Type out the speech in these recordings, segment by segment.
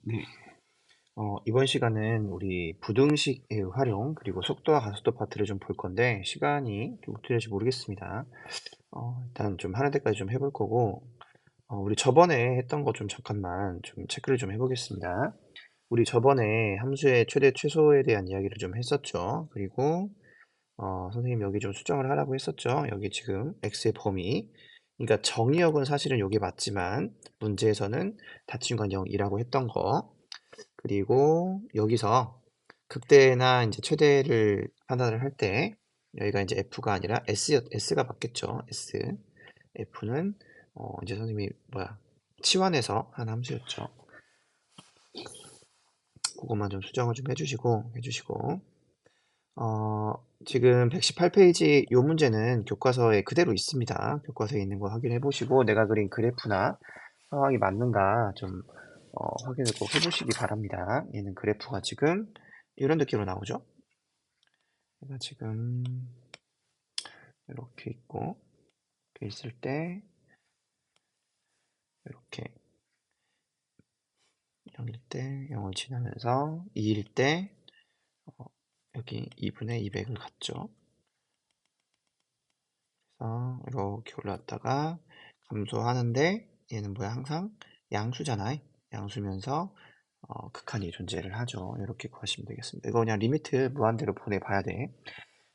네. 이번 시간은 우리 부등식의 활용, 그리고 속도와 가속도 파트를 좀 볼 건데, 시간이 좀 어떻게 될지 모르겠습니다. 일단 좀 하는 데까지 좀 해볼 거고, 우리 저번에 했던 거 좀 잠깐만 좀 체크를 좀 해보겠습니다. 우리 저번에 함수의 최대 최소에 대한 이야기를 좀 했었죠. 그리고, 선생님 여기 좀 수정을 하라고 했었죠. 여기 지금 x의 범위. 그러니까 정의역은 사실은 여기 맞지만, 문제에서는 닫힌 건 0이라고 했던 거. 그리고 여기서 극대나 이제 최대를 판단을 할 때 여기가 이제 F가 아니라 S가 맞겠죠. S. F는 이제 선생님이 치환해서 한 함수였죠. 그것만 좀 수정을 좀 해주시고 어, 지금 118페이지 요 문제는 교과서에 그대로 있습니다. 교과서에 있는 거 확인해 보시고 내가 그린 그래프나 상황이 맞는가 좀 확인을 꼭 해보시기 바랍니다. 얘는 그래프가 지금 이런 느낌으로 나오죠. 얘가 지금 이렇게 있고 이렇게 있을 때 이렇게 0일 때 0을 지나면서 2일 때 여기 2분의 200을 갖죠. 그래서 이렇게 올라왔다가 감소하는데 얘는 뭐야 항상 양수잖아요. 양수면서 극한이 존재를 하죠. 이렇게 구하시면 되겠습니다. 이거 그냥 리미트 무한대로 보내봐야 돼.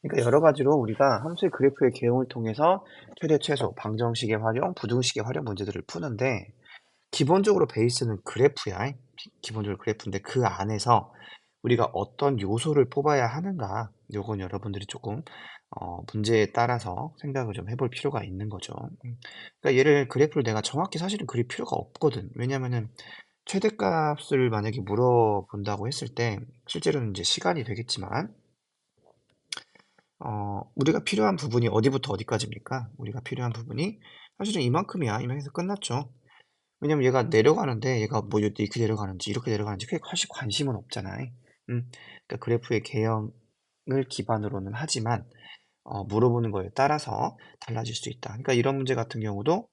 그러니까 여러 가지로 우리가 함수의 그래프의 개용을 통해서 최대 최소, 방정식의 활용, 부등식의 활용 문제들을 푸는데 기본적으로 베이스는 그래프야. 기본적으로 그래프인데 그 안에서 우리가 어떤 요소를 뽑아야 하는가 요건 여러분들이 조금 문제에 따라서 생각을 좀 해볼 필요가 있는 거죠. 그러니까 얘를 그래프를 내가 정확히 사실은 그릴 필요가 없거든. 왜냐면은 최대값을 만약에 물어본다고 했을 때 실제로는 이제 시간이 되겠지만 우리가 필요한 부분이 어디부터 어디까지입니까? 우리가 필요한 부분이 사실은 이만큼이야. 이만해서 끝났죠. 왜냐면 얘가 내려가는데 얘가 뭐 이렇게 내려가는지 이렇게 내려가는지 그게 사실 관심은 없잖아요. 그러니까 그래프의 개형을 기반으로는 하지만 물어보는 거에 따라서 달라질 수 있다. 그러니까 이런 문제 같은 경우도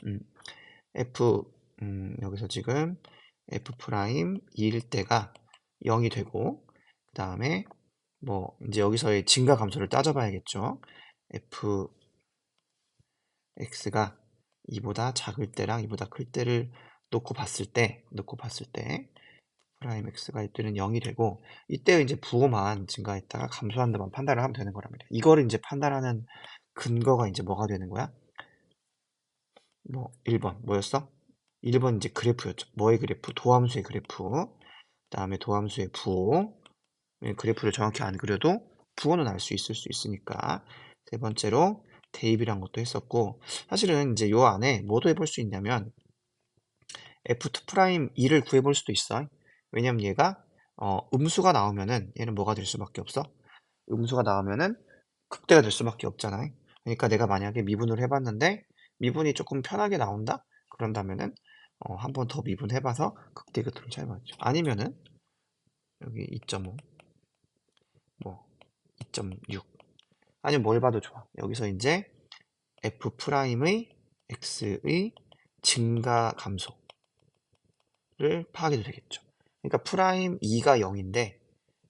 음, f 여기서 지금 f 프라임 2일 때가 0이 되고 그 다음에 뭐 이제 여기서의 증가 감소를 따져봐야겠죠. fx가 2보다 작을 때랑 2보다 클 때를 놓고 봤을 때 프라임 x가 이때는 0이 되고 이때 이제 부호만 증가했다가 감소한다만 판단을 하면 되는 거랍니다. 이거를 이제 판단하는 근거가 이제 뭐가 되는 거야? 뭐 1번 뭐였어? 1번 이제 그래프였죠. 뭐의 그래프? 도함수의 그래프. 그다음에 도함수의 부호. 그래프를 정확히 안 그려도 부호는 알 수 있을 수 있으니까. 세 번째로 대입이란 것도 했었고 사실은 이제 요 안에 뭐도 해볼 수 있냐면 f2'2를 구해볼 수도 있어. 왜냐면 얘가 음수가 나오면은 얘는 뭐가 될 수밖에 없어? 음수가 나오면은 극대가 될 수밖에 없잖아. 그러니까 내가 만약에 미분을 해봤는데 미분이 조금 편하게 나온다? 그런다면은 한 번 더 미분해봐서 극대 끝으로 찾아봤죠. 아니면은 여기 2.5, 뭐 2.6 아니면 뭘 봐도 좋아. 여기서 이제 f'의 x의 증가 감소 를 파악해도 되겠죠. 그러니까 프라임 2가 0인데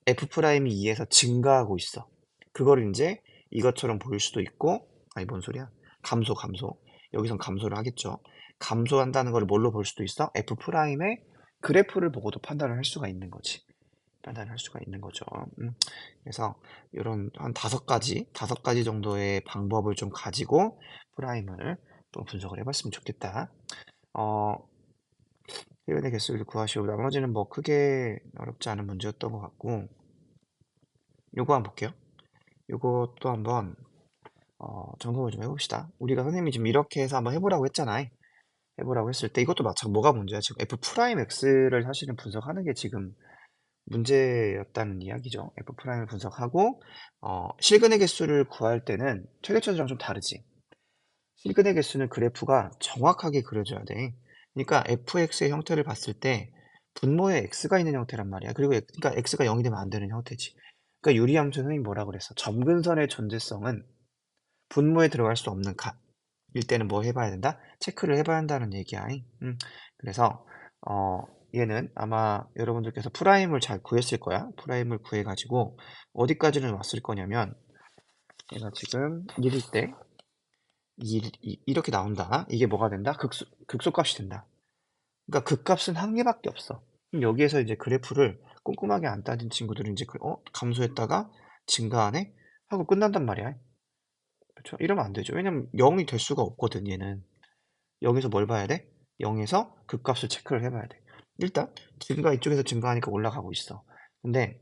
f 프라임이 2에서 증가하고 있어. 그거를 이제 이것처럼 보일 수도 있고 아니 뭔 소리야? 감소. 여기선 감소를 하겠죠. 감소한다는 걸 뭘로 볼 수도 있어? f 프라임의 그래프를 보고도 판단을 할 수가 있는 거지. 판단을 할 수가 있는 거죠. 그래서 이런 한 다섯 가지 정도의 방법을 좀 가지고 프라임을 또 분석을 해봤으면 좋겠다. 어, 표현의 개수를 구하시고 나머지는 뭐 크게 어렵지 않은 문제였던 것 같고 요거 한번 볼게요. 요것도 한번 점검을 좀 해봅시다. 우리가 선생님이 지금 이렇게 해서 한번 해보라고 했잖아요. 해보라고 했을 때 이것도 마찬가지 뭐가 문제야? 지금 f 프라임 x를 사실은 분석하는 게 지금 문제였다는 이야기죠. f 프라임을 분석하고 실근의 개수를 구할 때는 최대치수랑 좀 다르지. 실근의 개수는 그래프가 정확하게 그려져야 돼. 그러니까 fx의 형태를 봤을 때 분모에 x가 있는 형태란 말이야. 그리고 그러니까 x가 0이 되면 안 되는 형태지. 그러니까 유리함수 선생님이 뭐라 그랬어? 점근선의 존재성은 분모에 들어갈 수 없는 일 때는 뭐 해봐야 된다? 체크를 해봐야 한다는 얘기야. 그래서 얘는 아마 여러분들께서 프라임을 잘 구했을 거야. 프라임을 구해 가지고 어디까지는 왔을 거냐면 얘가 지금 1일 때 이렇게 나온다. 이게 뭐가 된다? 극소값이 된다. 그러니까 극값은 한 개밖에 없어. 그럼 여기에서 이제 그래프를 꼼꼼하게 안 따진 친구들은 이제 감소했다가 증가하네? 하고 끝난단 말이야. 그렇죠? 이러면 안 되죠. 왜냐면 0이 될 수가 없거든, 얘는. 여기서 뭘 봐야 돼? 0에서 극값을 체크를 해봐야 돼. 일단 이쪽에서 증가하니까 올라가고 있어. 근데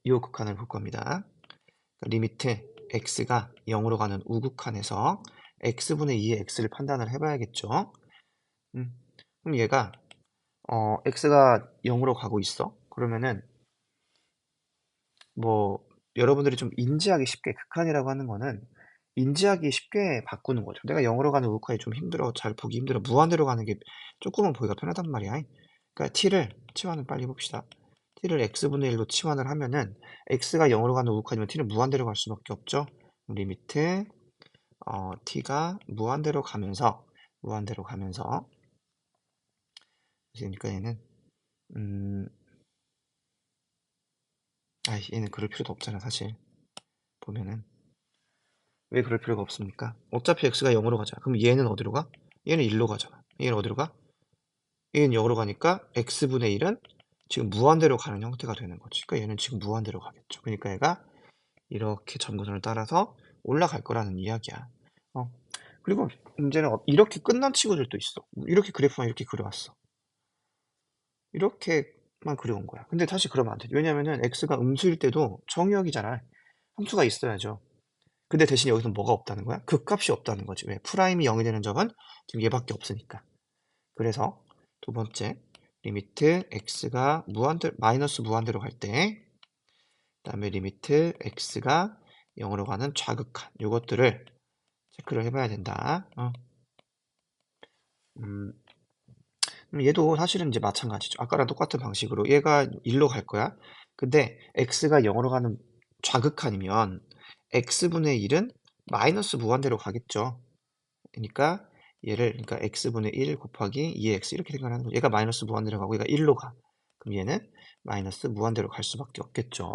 이 극한을 볼 겁니다. 리미트 x가 0으로 가는 우극한에서 x분의 2의 x를 판단을 해봐야겠죠. 음, 그럼 얘가 x가 0으로 가고 있어. 그러면은 뭐 여러분들이 좀 인지하기 쉽게 극한이라고 하는 거는 인지하기 쉽게 바꾸는 거죠. 내가 0으로 가는 우극한이 좀 힘들어, 잘 보기 힘들어, 무한대로 가는 게 조금은 보기가 편하단 말이야. 그러니까 t를 치환을 빨리 해봅시다. t를 x분의 1로 치환을 하면은 x가 0으로 가는 우극한이면 t는 무한대로 갈 수밖에 없죠. 리미트 t가 무한대로 가면서 그러니까 얘는 음, 얘는 그럴 필요도 없잖아 사실. 보면은 왜 그럴 필요가 없습니까? 어차피 x가 0으로 가잖아. 그럼 얘는 어디로 가? 얘는 1로 가잖아. 얘는 어디로 가? 얘는 0으로 가니까 x분의 1은 지금 무한대로 가는 형태가 되는 거지. 그러니까 얘는 지금 무한대로 가겠죠. 그러니까 얘가 이렇게 점근선을 따라서 올라갈 거라는 이야기야. 어. 그리고 문제는 이렇게 끝난 친구들도 있어. 이렇게 그래프만 이렇게 그려왔어. 이렇게만 그려온 거야. 근데 사실 그러면 안 돼. 왜냐면은 x가 음수일 때도 정의역이잖아. 함수가 있어야죠. 근데 대신 여기서 뭐가 없다는 거야? 극값이 없다는 거지. 왜? 프라임이 0이 되는 적은 지금 얘밖에 없으니까. 그래서 두 번째 리미트 x가 마이너스 무한대로 갈 때, 그다음에 리미트 x가 0으로 가는 좌극한 요것들을 체크를 해봐야 된다. 음, 얘도 사실은 이제 마찬가지죠. 아까랑 똑같은 방식으로 얘가 1로 갈 거야. 근데 x가 0으로 가는 좌극한이면 x분의 1은 마이너스 무한대로 가겠죠. 그러니까 그러니까 x분의 1 곱하기 2의 x 이렇게 생각하는 거죠. 얘가 마이너스 무한대로 가고 얘가 1로 가. 그럼 얘는 마이너스 무한대로 갈 수밖에 없겠죠.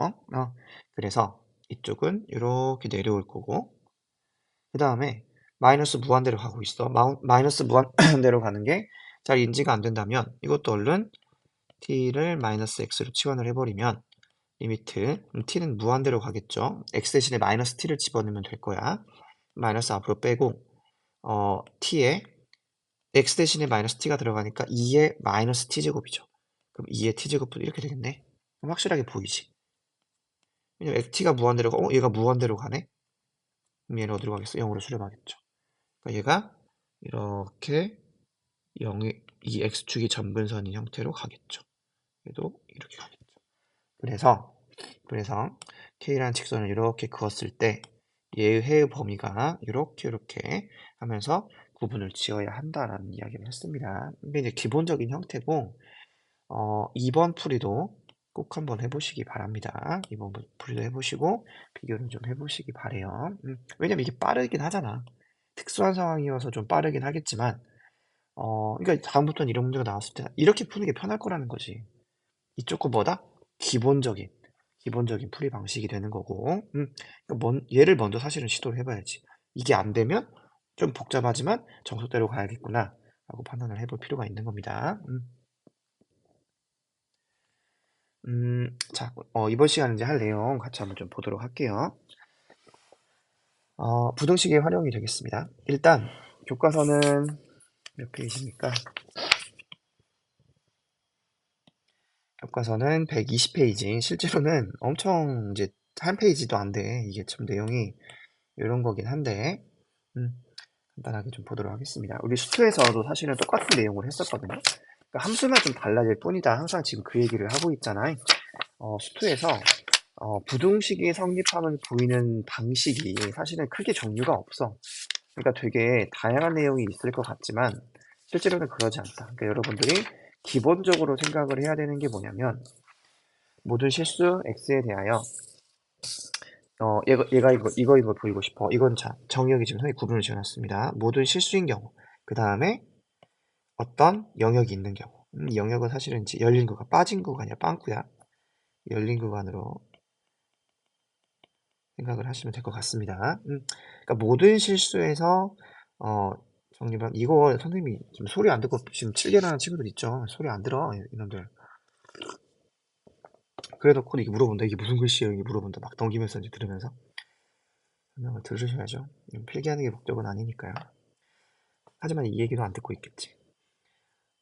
그래서 이쪽은 이렇게 내려올 거고 그 다음에 마이너스 무한대로 가고 있어. 마이너스 무한대로 가는 게 잘 인지가 안 된다면 이것도 얼른 t를 마이너스 x로 치환을 해버리면 리미트 t는 무한대로 가겠죠. x 대신에 마이너스 t를 집어넣으면 될 거야. 마이너스 앞으로 빼고 t에 x 대신에 마이너스 t가 들어가니까 2의 마이너스 t제곱이죠. 그럼 2의 t제곱도 이렇게 되겠네. 그럼 확실하게 보이지. 왜냐면 t가 무한대로 가고 얘가 무한대로 가네. 그럼 얘는 어디로 가겠어? 0으로 수렴하겠죠. 그러니까 얘가 이렇게 2 x축이 점근선인 형태로 가겠죠. 얘도 이렇게 가겠죠. 그래서 K라는 직선을 이렇게 그었을 때 얘의 범위가 이렇게 하면서 구분을 지어야 한다라는 이야기를 했습니다. 이게 이제 기본적인 형태고 2번 풀이도 꼭 한번 해보시기 바랍니다. 2번 풀이도 해보시고 비교를 좀 해보시기 바래요. 왜냐면 이게 빠르긴 하잖아. 특수한 상황이어서 좀 빠르긴 하겠지만 그러니까 다음부터는 이런 문제가 나왔을 때 이렇게 푸는 게 편할 거라는 거지. 이쪽 거보다 기본적인 기본적인 풀이 방식이 되는 거고 그러니까 얘를 먼저 사실은 시도를 해봐야지. 이게 안 되면 좀 복잡하지만 정석대로 가야겠구나 라고 판단을 해볼 필요가 있는 겁니다. 자, 이번 시간에 이제 할 내용 같이 한번 좀 보도록 할게요. 부등식의 활용이 되겠습니다. 일단 교과서는 몇 페이지입니까? 교과서는 120페이지. 실제로는 엄청 이제 한 페이지도 안 돼. 이게 참 내용이 이런 거긴 한데, 음, 간단하게 좀 보도록 하겠습니다. 우리 수투에서도 사실은 똑같은 내용을 했었거든요. 그러니까 함수만 좀 달라질 뿐이다. 항상 지금 그 얘기를 하고 있잖아요. 수투에서 부등식이 성립함을 보이는 방식이 사실은 크게 종류가 없어. 그러니까 되게 다양한 내용이 있을 것 같지만 실제로는 그러지 않다. 그러니까 여러분들이 기본적으로 생각을 해야 되는 게 뭐냐면 모든 실수 x에 대하여 얘가 이거 보이고 싶어. 이건 자 정의역이 지금 선생님 구분을 지어놨습니다. 모든 실수인 경우 그 다음에 어떤 영역이 있는 경우. 영역은 사실은 이제 열린 구간, 빠진 구간이야, 빵꾸야. 열린 구간으로 생각을 하시면 될 것 같습니다. 그러니까 모든 실수에서 어, 정리반 이거 선생님이 지금 소리 안 듣고 지금 7개라는 친구들 있죠. 소리 안 들어 이놈들. 그래놓고 이게 물어본다. 이게 무슨 글씨예요? 이게 물어본다. 막 넘기면서 이제 들으면서 설명을 들으셔야죠. 필기하는 게 목적은 아니니까요. 하지만 이 얘기도 안 듣고 있겠지.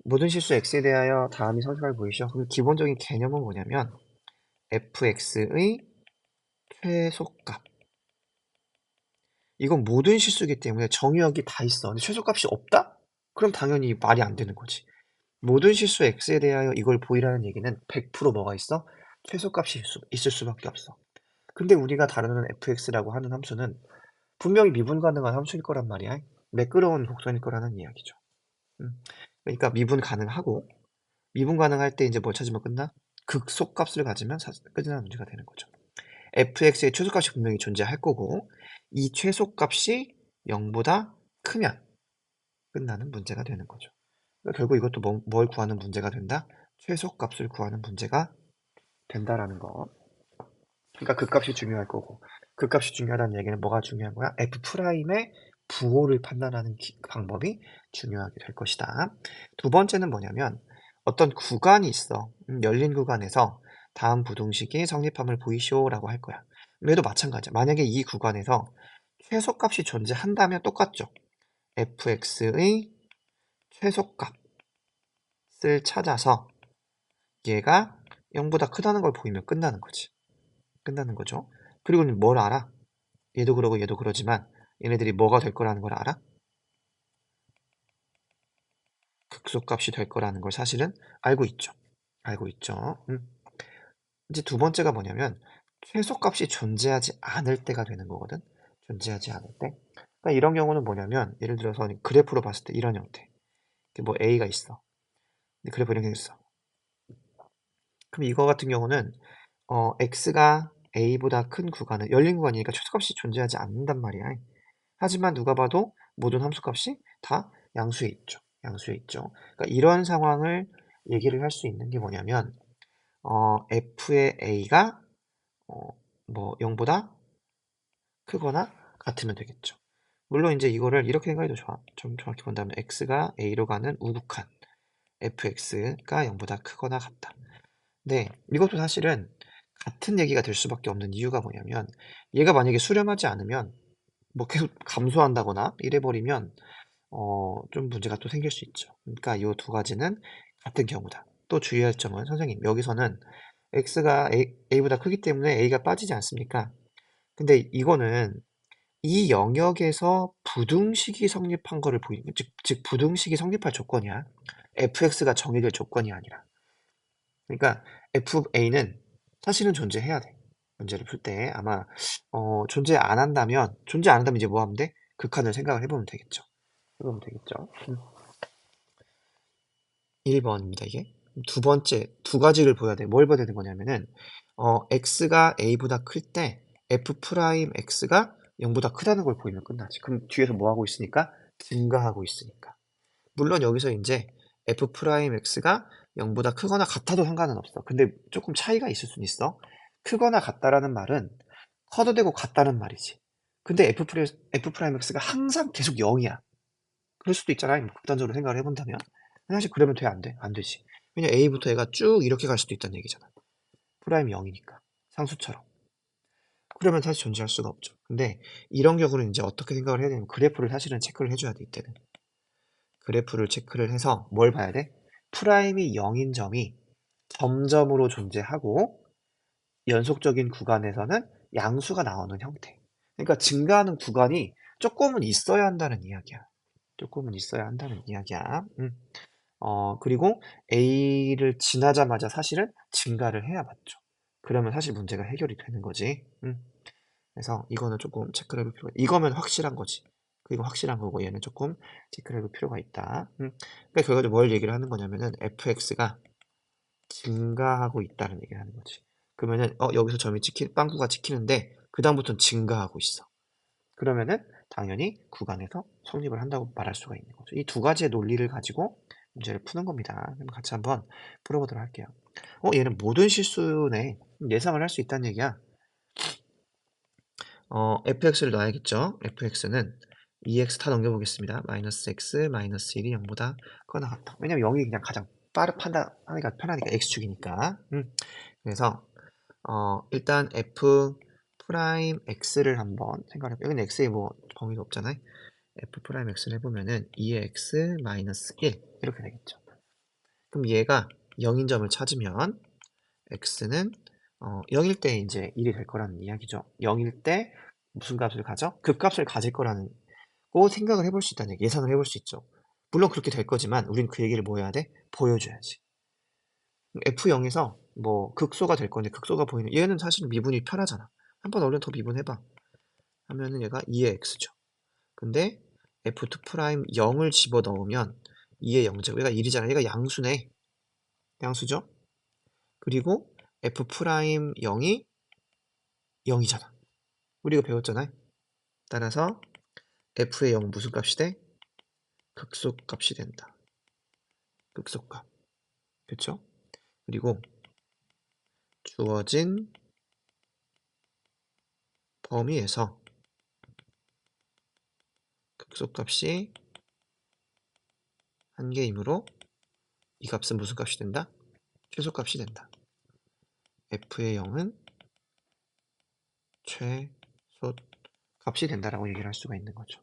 모든 실수 x에 대하여 다음이 선택할 보이시죠? 그럼 기본적인 개념은 뭐냐면 fx의 최소값. 이건 모든 실수이기 때문에 정의역이 다 있어. 근데 최소값이 없다? 그럼 당연히 말이 안 되는 거지. 모든 실수 x에 대하여 이걸 보이라는 얘기는 100% 뭐가 있어? 최소값이 있을 수밖에 없어. 근데 우리가 다루는 fx라고 하는 함수는 분명히 미분 가능한 함수일 거란 말이야. 매끄러운 곡선일 거라는 이야기죠. 그러니까 미분 가능하고 미분 가능할 때 이제 뭘 찾으면 끝나? 극소값을 가지면 끝나는 문제가 되는 거죠. fx의 최소값이 분명히 존재할 거고 이 최소값이 0보다 크면 끝나는 문제가 되는 거죠. 그러니까 결국 이것도 뭘 구하는 문제가 된다? 최소값을 구하는 문제가 된다라는 거. 그러니까 그 값이 중요할 거고 그 값이 중요하다는 얘기는 뭐가 중요한 거야? f'의 부호를 판단하는 방법이 중요하게 될 것이다. 두 번째는 뭐냐면 어떤 구간이 있어. 열린 구간에서 다음 부등식이 성립함을 보이시오라고 할 거야. 얘도 마찬가지야. 만약에 이 구간에서 최소값이 존재한다면 똑같죠. fx의 최소값을 찾아서 얘가 0보다 크다는 걸 보이면 끝나는 거지. 끝나는 거죠. 그리고 뭘 알아? 얘도 그러고 얘도 그러지만 얘네들이 뭐가 될 거라는 걸 알아? 극소값이 될 거라는 걸 사실은 알고 있죠. 알고 있죠. 이제 두 번째가 뭐냐면 최소값이 존재하지 않을 때가 되는 거거든. 존재하지 않을 때. 그러니까 이런 경우는 뭐냐면 예를 들어서 그래프로 봤을 때 이런 형태. 뭐 A가 있어. 근데 그래프 이런 게 있어. 그럼 이거 같은 경우는 X가 A보다 큰 구간은 열린 구간이니까 최소값이 존재하지 않는단 말이야. 하지만 누가 봐도 모든 함수값이 다 양수에 있죠. 양수에 있죠. 그러니까 이런 상황을 얘기를 할 수 있는 게 뭐냐면 f의 a가 어, 뭐 0보다 크거나 같으면 되겠죠. 물론 이제 이거를 이렇게 생각해도 좋아. 좀 정확히 본다면 x가 a로 가는 우극한 fx가 0보다 크거나 같다. 네, 이것도 사실은 같은 얘기가 될 수밖에 없는 이유가 뭐냐면 얘가 만약에 수렴하지 않으면 뭐 계속 감소한다거나 이래버리면 좀 문제가 또 생길 수 있죠. 그러니까 이 두 가지는 같은 경우다. 또 주의할 점은 선생님 여기서는 x가 a보다 크기 때문에 a가 빠지지 않습니까? 근데 이거는 이 영역에서 부등식이 성립한 거를 보이는 즉 부등식이 성립할 조건이야. fx가 정의될 조건이 아니라. 그러니까 fa는 사실은 존재해야 돼. 문제를 풀 때 아마 존재 안 한다면 이제 뭐 하면 돼? 극한을 생각을 해보면 되겠죠. 해보면 되겠죠. 1번입니다, 이게. 두 번째, 두 가지를 보여야 돼. 뭘 보여야 되는 거냐면은, x가 a보다 클 때, f'x가 0보다 크다는 걸 보이면 끝나지. 그럼 뒤에서 뭐 하고 있으니까? 증가하고 있으니까. 물론 여기서 이제 f'x가 0보다 크거나 같아도 상관은 없어. 근데 조금 차이가 있을 수는 있어. 크거나 같다라는 말은 커도 되고 같다는 말이지. 근데 f'x가 항상 계속 0이야. 그럴 수도 있잖아요. 뭐 극단적으로 생각을 해본다면. 사실 그러면 돼, 안 돼? 안 되지. 왜냐면 A부터 얘가 쭉 이렇게 갈 수도 있다는 얘기잖아. 프라임 0이니까. 상수처럼. 그러면 사실 존재할 수가 없죠. 근데 이런 경우는 이제 어떻게 생각을 해야 되냐면 그래프를 사실은 체크를 해줘야 돼, 이때는. 그래프를 체크를 해서 뭘 봐야 돼? 프라임이 0인 점이 점점으로 존재하고 연속적인 구간에서는 양수가 나오는 형태. 그러니까 증가하는 구간이 조금은 있어야 한다는 이야기야. 조금은 있어야 한다는 이야기야. 그리고 A를 지나자마자 사실은 증가를 해야 맞죠. 그러면 사실 문제가 해결이 되는 거지. 그래서 이거는 조금 체크를 해볼 필요가, 이거면 확실한 거지. 그리고 확실한 거고 얘는 조금 체크를 해볼 필요가 있다. 그러니까 결과적으로 뭘 얘기를 하는 거냐면은 fx가 증가하고 있다는 얘기를 하는 거지. 그러면은 여기서 점이 빵꾸가 찍히는데 그 다음부터는 증가하고 있어. 그러면은 당연히 구간에서 성립을 한다고 말할 수가 있는 거죠. 이 두 가지의 논리를 가지고 문제를 푸는 겁니다. 그럼 같이 한번 풀어보도록 할게요. 얘는 모든 실수네. 예상을 할 수 있다는 얘기야. fx를 넣어야겠죠. fx는 2x 다 넘겨보겠습니다. 마이너스 x 마이너스 1이 0보다 크거나 같다. 왜냐면 0이 그냥 가장 판단하기가 편하니까 x축이니까. 그래서 일단 f 프라임 x를 한번 생각해볼게요. 여기는 x에 뭐 범위가 없잖아요. f 프라임 x를 해보면은 2x 마이너스 1 이렇게 되겠죠. 그럼 얘가 0인 점을 찾으면 x는 0일 때 이제 1이 될 거라는 이야기죠. 0일 때 무슨 값을 가져? 극값을 가질 거라는 거 생각을 해볼 수 있다는 얘기, 예상을 해볼 수 있죠. 물론 그렇게 될 거지만 우린 그 얘기를 뭐 해야 돼? 보여줘야지. F0에서 뭐 극소가 될 건데 극소가 보이는 얘는 사실 미분이 편하잖아. 한번 얼른 더 미분해봐. 하면은 얘가 2의 x죠. 근데 F2 프라임 0을 집어넣으면 2의 0제곱 얘가 1이잖아. 얘가 양수네. 양수죠. 그리고 F 프라임 0이 0이잖아. 우리가 배웠잖아요. 따라서 F의 0은 무슨 값이 돼? 극소값이 된다. 극소값. 그쵸? 그리고 주어진 범위에서 극소값이 한 개이므로 이 값은 무슨 값이 된다? 최소값이 된다. F의 0은 최소값이 된다라고 얘기를 할 수가 있는 거죠.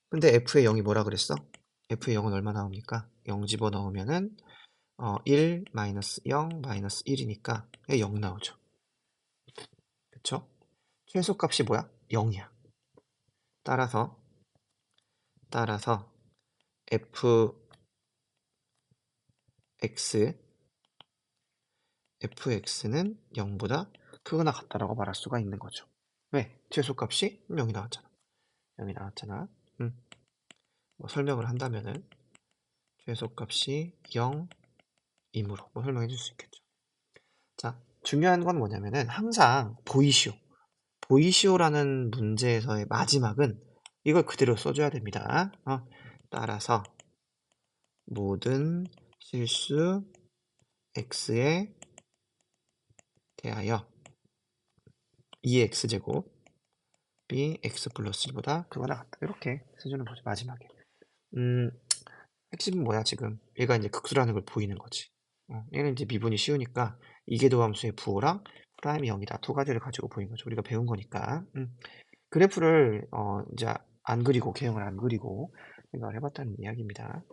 근데 F의 0이 뭐라 그랬어? F의 0은 얼마 나옵니까? 0 집어넣으면은 1 마이너스 0 마이너스 1이니까 0 나오죠. 그쵸? 최소값이 뭐야? 0이야. 따라서 fx는 0보다 크거나 같다라고 말할 수가 있는 거죠. 왜? 최소값이 0이 나왔잖아. 0이 나왔잖아. 뭐 설명을 한다면은 최소값이 0이므로 뭐 설명해 줄 수 있겠죠. 자, 중요한 건 뭐냐면은 항상 보이시오라는 문제에서의 마지막은 이걸 그대로 써줘야 됩니다. 따라서 모든 실수 x에 대하여 2x제곱이 x 플러스 1보다 크거나 같다. 이렇게 써주는 거죠. 마지막에. 음, 핵심은 뭐야 지금? 얘가 이제 극수라는 걸 보이는 거지. 얘는 이제 미분이 쉬우니까 이계도함수의 부호랑 프라임이 0이다. 두 가지를 가지고 보인 거죠. 우리가 배운 거니까. 그래프를 이제 안 그리고 개형을 안 그리고 생각을 해봤다는 이야기입니다.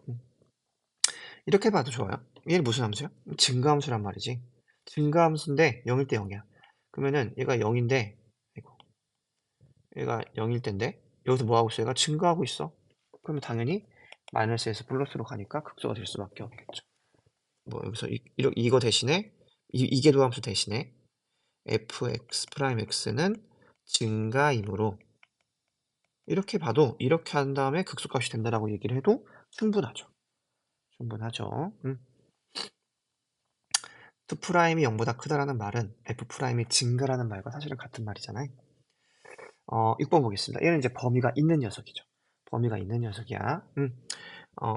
이렇게 봐도 좋아요. 얘는 무슨 함수야? 증가함수란 말이지. 증가함수인데 0일 때 0이야. 그러면은 얘가 0인데 얘가 0일 때인데 여기서 뭐 하고 있어? 얘가 증가하고 있어. 그러면 당연히 마이너스에서 플러스로 가니까 극소가 될 수밖에 없겠죠. 뭐 여기서 이거 대신에 이계도함수 대신에 fx 프라임 x는 증가이므로 이렇게 봐도 이렇게 한 다음에 극소값이 된다라고 얘기를 해도 충분하죠. 충분하죠. 2 프라임이 0보다 크다라는 말은 f 프라임이 증가라는 말과 사실은 같은 말이잖아요. 6번 보겠습니다. 얘는 이제 범위가 있는 녀석이죠. 범위가 있는 녀석이야. 어,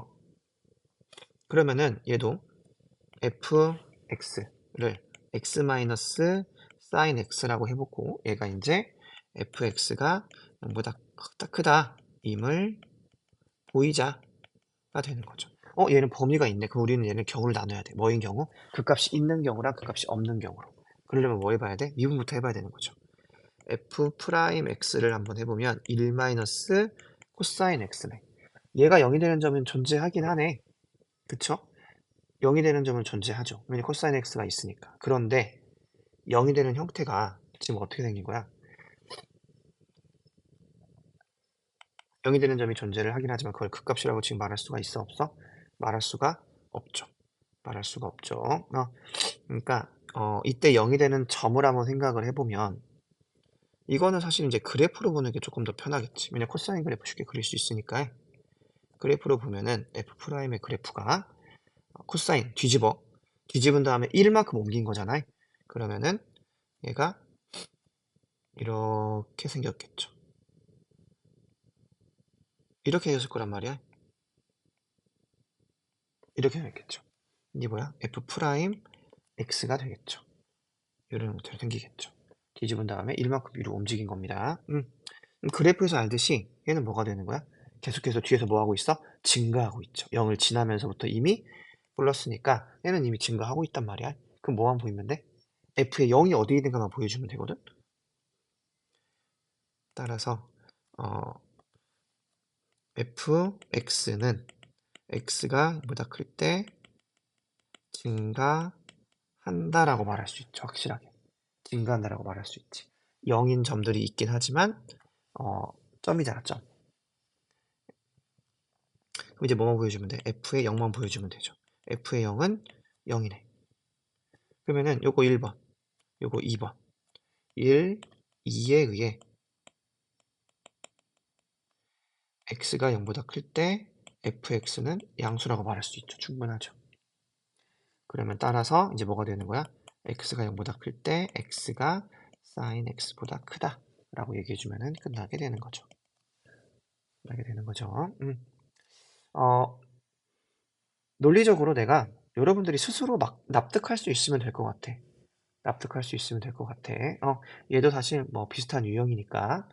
그러면은 얘도 fx를 x 마이너스 sin x라고 해보고 얘가 이제 fx가 0보다 크다 임을 보이자가 되는 거죠. 얘는 범위가 있네. 그럼 우리는 얘는 경우를 나눠야 돼. 뭐인 경우? 그 값이 있는 경우랑 그 값이 없는 경우로. 그러려면 뭐 해봐야 돼? 미분부터 해봐야 되는 거죠. f 프라임 x를 한번 해보면 1 마이너스 코사인 x네. 얘가 0이 되는 점은 존재하긴 하네. 그쵸? 0이 되는 점은 존재하죠. 왜냐면 코사인 x가 있으니까. 그런데 0이 되는 형태가 지금 어떻게 생긴 거야? 0이 되는 점이 존재를 하긴 하지만 그걸 극값이라고 지금 말할 수가 있어 없어? 말할 수가 없죠. 말할 수가 없죠. 그러니까 이때 0이 되는 점을 한번 생각을 해보면 이거는 사실 이제 그래프로 보는 게 조금 더 편하겠지. 왜냐 코사인 그래프 쉽게 그릴 수 있으니까. 그래프로 보면은 f 프라임의 그래프가 코사인 뒤집은 다음에 1만큼 옮긴 거잖아요. 그러면은 얘가 이렇게 생겼겠죠. 이렇게 생겼을 거란 말이야. 이렇게 되겠죠. 이게 뭐야? f 프라임 x가 되겠죠. 이런 형태로 생기겠죠. 뒤집은 다음에 1만큼 위로 움직인 겁니다. 그래프에서 알듯이 얘는 뭐가 되는 거야? 계속해서 뒤에서 뭐 하고 있어? 증가하고 있죠. 0을 지나면서부터 이미 플러스니까 얘는 이미 증가하고 있단 말이야. 그럼 뭐만 보이면 돼? f의 0이 어디에 있는가만 보여주면 되거든. 따라서 fx는 x가 보다 클 때 증가한다라고 말할 수 있죠. 확실하게. 증가한다라고 말할 수 있지. 0인 점들이 있긴 하지만 점이잖아, 점. 그럼 이제 뭐만 보여주면 돼? f의 0만 보여주면 되죠. f의 0은 0이네. 그러면은 요거 1번, 요거 2번. 1, 2에 의해 x가 0보다 클 때 fx는 양수라고 말할 수 있죠. 충분하죠. 그러면 따라서 이제 뭐가 되는 거야? x가 0보다 클 때 x가 sin x보다 크다 라고 얘기해주면 끝나게 되는 거죠. 끝나게 되는 거죠. 논리적으로 내가 여러분들이 스스로 막 납득할 수 있으면 될 것 같아. 납득할 수 있으면 될 것 같아. 얘도 사실 뭐 비슷한 유형이니까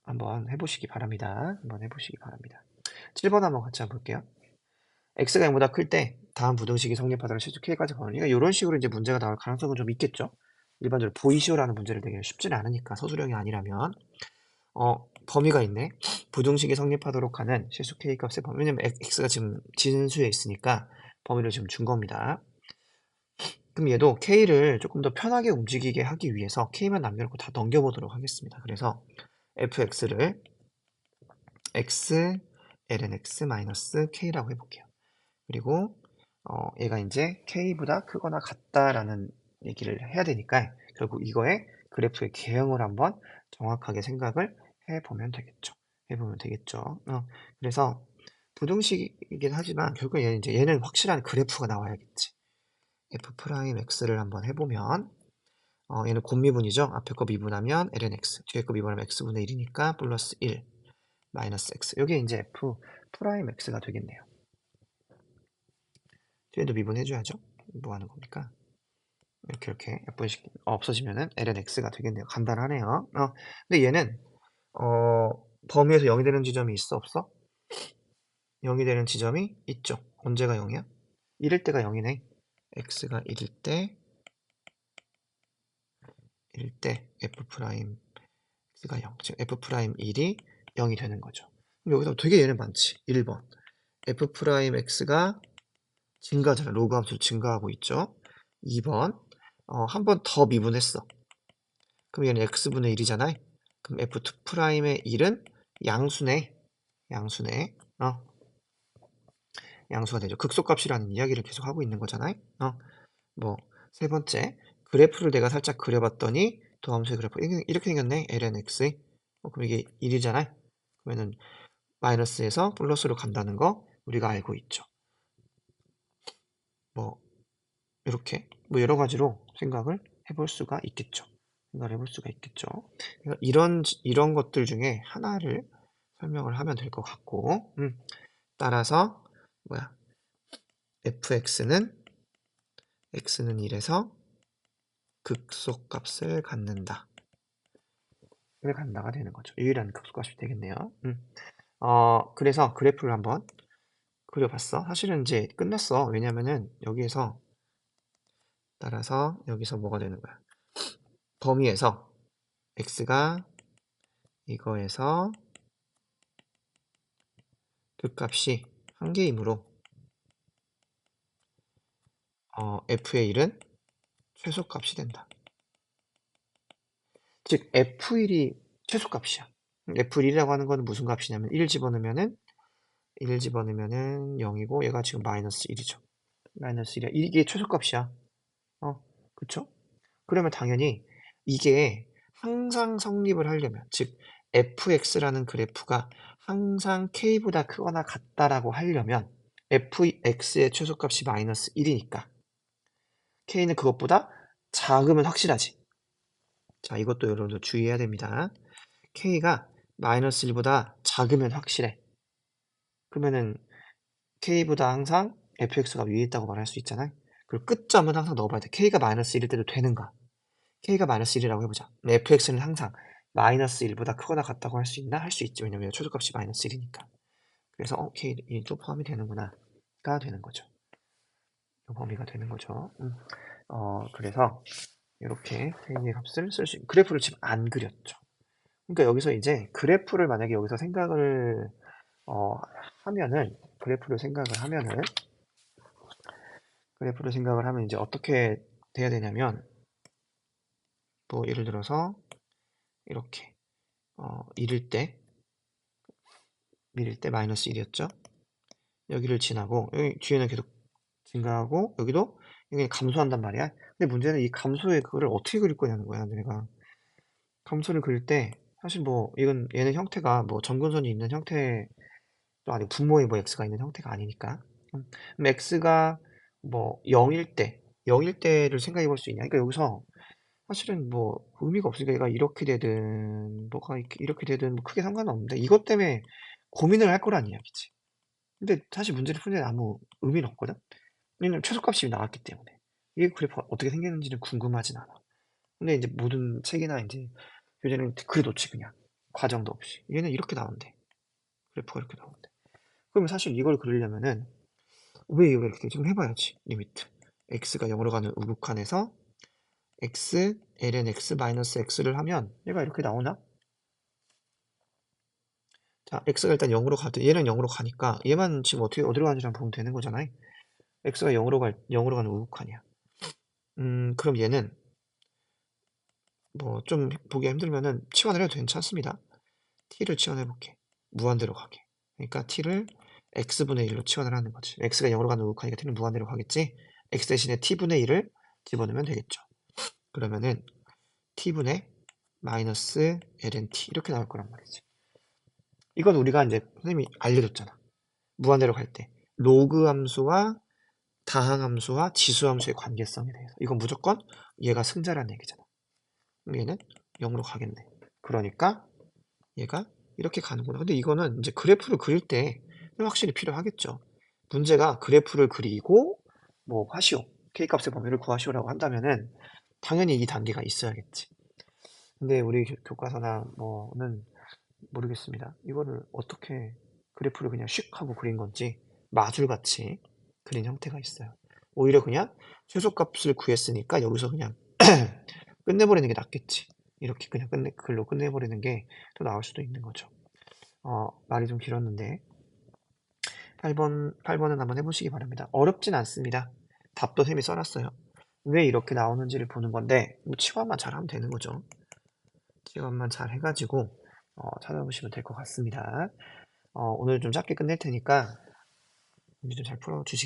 한번 해보시기 바랍니다. 한번 해보시기 바랍니다. 7번 한번 같이 한번 볼게요. x가 0보다 클 때 다음 부등식이 성립하도록 실수 k까지 보니까 이런 식으로 이제 문제가 나올 가능성은 좀 있겠죠. 일반적으로 보이시오라는 문제를 되게 쉽지는 않으니까 서술형이 아니라면 범위가 있네. 부등식이 성립하도록 하는 실수 k 값의 범위. 왜냐면 x가 지금 진수에 있으니까 범위를 지금 준 겁니다. 그럼 얘도 k를 조금 더 편하게 움직이게 하기 위해서 k만 남겨놓고 다 넘겨보도록 하겠습니다. 그래서 fx를 x ln x k라고 해볼게요. 그리고 얘가 이제 k보다 크거나 같다라는 얘기를 해야 되니까 결국 이거의 그래프의 개형을 한번 정확하게 생각을 해보면 되겠죠. 그래서 부등식이긴 하지만 결국 얘는 확실한 그래프가 나와야겠지. f 프라임 x를 한번 해보면 얘는 곱미분이죠. 앞에 거 미분하면 ln x, 뒤에 거 미분하면 x분의 1이니까 플러스 1 마이너스 x. 이게 이제 f 프라임 x가 되겠네요. 뒤에도 미분해줘야죠. 뭐 하는 겁니까? 이렇게 F분식 없어지면은 ln x가 되겠네요. 간단하네요. 근데 얘는 범위에서 0이 되는 지점이 있어 없어? 0이 되는 지점이 있죠. 언제가 0이야? 1일 때가 0이네. x가 1일 때 f 프라임 x가 0. 즉 f 프라임 1이 0이 되는 거죠. 그럼 여기서 되게 얘는 많지. 1번 f 프라임 x가 증가잖아. 로그 함수로 증가하고 있죠. 2번 한 번 더 미분했어. 그럼 얘는 x분의 1이잖아. 그럼 f2 프라임의 1은 양수네. 양수네. 양수가 되죠. 극소값이라는 이야기를 계속 하고 있는 거잖아요. 뭐 세 번째 그래프를 내가 살짝 그려봤더니 도함수의 그래프 이렇게 생겼네. ln x. 그럼 이게 1이잖아요. 그러면은 마이너스에서 플러스로 간다는 거 우리가 알고 있죠. 뭐 이렇게 뭐 여러 가지로 생각을 해볼 수가 있겠죠. 그러니까 이런 것들 중에 하나를 설명을 하면 될 것 같고, 따라서 뭐야? fx는 x는 1에서 극소값을 갖는다. 를 갖는다가 되는 거죠. 유일한 극소값이 되겠네요. 그래서 그래프를 한번 그려봤어. 사실은 이제 끝났어. 왜냐면은 여기에서 따라서 여기서 뭐가 되는 거야? 범위에서 x가 이거에서 극값이 한 개이므로 f의 1은 최소값이 된다. 즉 f1이 최소값이야. f1이라고 하는 거는 무슨 값이냐면 1 집어넣으면은 0이고 얘가 지금 마이너스 1이죠. 마이너스 1이야. 이게 최소값이야. 그쵸? 그러면 당연히 이게 항상 성립을 하려면 즉 fx라는 그래프가 항상 k보다 크거나 같다라고 하려면 fx의 최소값이 마이너스 1이니까 k는 그것보다 작으면 확실하지. 자, 이것도 여러분들 주의해야 됩니다. k가 마이너스 1보다 작으면 확실해. 그러면은 k보다 항상 fx가 위에 있다고 말할 수 있잖아요. 그리고 끝점은 항상 넣어봐야 돼. k가 -1일 때도 되는가? k가 -1이라고 해보자. fx는 항상 -1보다 크거나 같다고 할 수 있나? 할 수 있지. 왜냐면 최소값이 -1이니까. 그래서 k도 포함이 되는구나가 되는 거죠. 이 범위가 되는 거죠. 그래서 이렇게 k의 값을 쓸 수 있는 그래프를 지금 안 그렸죠. 그러니까 여기서 이제 그래프를 만약에 여기서 생각을 하면은 그래프를 생각을 하면 이제 어떻게 돼야 되냐면 뭐 예를 들어서 이렇게 1일 때 -1이었죠. 여기를 지나고 여기 뒤에는 계속 증가하고 여기도 여기 감소한단 말이야. 근데 문제는 이 감소의 그거를 어떻게 그릴 거냐는 거야. 내가 감소를 그릴 때 사실 뭐 이건 얘는 형태가 뭐 점근선이 있는 형태도 아니고 분모에 뭐 x가 있는 형태가 아니니까. 그럼 x가 뭐 0일 때를 생각해 볼 수 있냐? 그러니까 여기서 사실은 뭐 의미가 없으니까 얘가 이렇게 되든 뭐가 이렇게 되든 뭐 크게 상관없는데 이것 때문에 고민을 할 거란 이야기지. 근데 사실 문제를 푸는 데 아무 의미는 없거든. 왜냐면 최소값이 나왔기 때문에 이게 그래프 어떻게 생겼는지는 궁금하진 않아. 근데 이제 모든 책이나 이제 교재는 그려놓지 그냥 과정도 없이 얘는 이렇게 나온대. 그래프가 이렇게 나온대. 그러면 사실 이걸 그리려면은 왜 이거 이렇게 지금 해봐야지. 리미트 x가 0으로 가는 우극한에서 x ln x 마이너스 x를 하면 얘가 이렇게 나오나? 자, x가 일단 0으로 가도 얘는 0으로 가니까 얘만 지금 어떻게 어디로 가는지 보면 되는 거잖아요. x가 0으로 가는 우극한이야. 그럼 얘는 뭐 좀 보기 힘들면은 치환을 해도 괜찮습니다. t를 치환해 볼게. 무한대로 가게. 그러니까 t를 x분의 1로 치환을 하는 거지. x가 0으로 가는 우극하니까 t는 무한대로 가겠지. x 대신에 t분의 1을 집어넣으면 되겠죠. 그러면은 t분의 마이너스 ln t 이렇게 나올 거란 말이지. 이건 우리가 이제 선생님이 알려줬잖아. 무한대로 갈 때 로그 함수와 다항 함수와 지수 함수의 관계성에 대해서. 이건 무조건 얘가 승자라는 얘기잖아. 그럼 얘는 0으로 가겠네. 그러니까 얘가 이렇게 가는구나. 근데 이거는 이제 그래프를 그릴 때 확실히 필요하겠죠. 문제가 그래프를 그리고 뭐 하시오. k값의 범위를 구하시오라고 한다면은 당연히 이 단계가 있어야겠지. 근데 우리 교과서나 뭐는 모르겠습니다. 이거를 어떻게 그래프를 그냥 슉 하고 그린 건지 마술같이 그린 형태가 있어요. 오히려 그냥 최소값을 구했으니까 여기서 그냥 끝내버리는 게 낫겠지. 이렇게 그냥 글로 끝내버리는 게 더 나을 수도 있는 거죠. 말이 좀 길었는데 8번은 한번 해보시기 바랍니다. 어렵진 않습니다. 답도 쌤이 써놨어요. 왜 이렇게 나오는지를 보는 건데 뭐 치환만 잘하면 되는 거죠. 치환만 잘 해가지고 찾아보시면 될 것 같습니다. 오늘 좀 짧게 끝낼 테니까 문제 좀 잘 풀어주시기